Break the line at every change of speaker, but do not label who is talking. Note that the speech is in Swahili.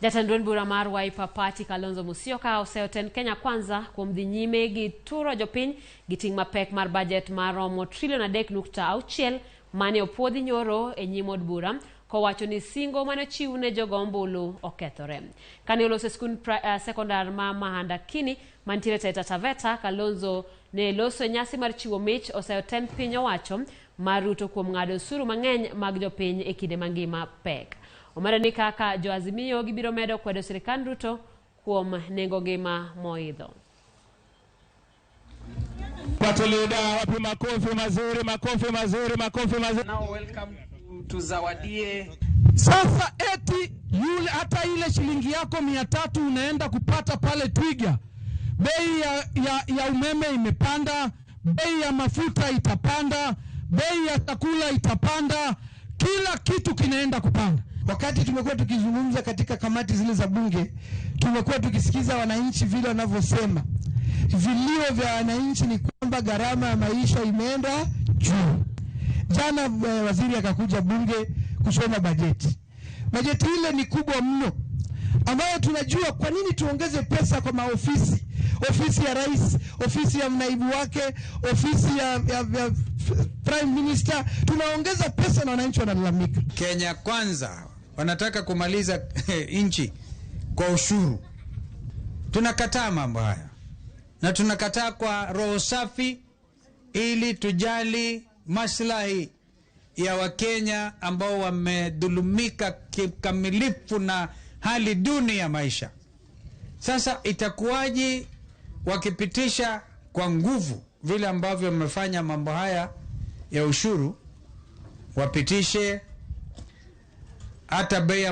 Jatend bura mar Wiper Party Kalonzo Musyoka oseyo ten Kenya Kwanza kuom dhi nyime gi turo jopiny gi ting' mapek mar budget mar romo $3.6 mane opuodhi nyoro e nyim od bura, kowacho ni singo mane ochiw ne jogo ombulu okethore. Kane oloso skund sekondar ma Mahandakini mantiere Taita Taveta, Kalonzo ne loso nyasi mar chiwo mich oseyo ten piny owacho mar ruto kuom ng'ado osuru mang'eny mag jopiny e kinde mangima pek. Omara ni kaka jo Azimio gibiro medo kwedo sirikand Ruto kuom nengo ngima moidho.
Now welcome to Zawadie.
Sasa eti yule hata ile shilingi yako 300 unaenda kupata pale Twiga. Bei ya umeme imepanda, bei ya mafuta itapanda, bei ya chakula itapanda, kila kitu kinaenda kupanda.
Wakati tumekuwa tukizungumza katika kamati zile za bunge, tumekuwa tukisikiza wananchi vile wanavyosema. Vilio vya wananchi ni kwamba gharama ya maisha imeenda juu. Jana waziri akakuja bunge kusoma bajeti. Bajeti ile ni kubwa mno, ambayo tunajua kwa nini tuongeze pesa kwa maofisi. Ofisi ya rais, ofisi ya naibu wake, ofisi ya prime minister, tunaongeza pesa na wananchi wanalalamika.
Kenya Kwanza wanataka kumaliza nchi kwa ushuru. Tunakataa mambo haya. Na tunakataa kwa roho safi, ili tujali maslahi ya Wakenya ambao wamedhulumika kikamilifu na hali duni ya maisha. Sasa itakuwaje wakipitisha kwa nguvu vile ambavyo wamefanya mambo haya ya ushuru, wapitishe hata bei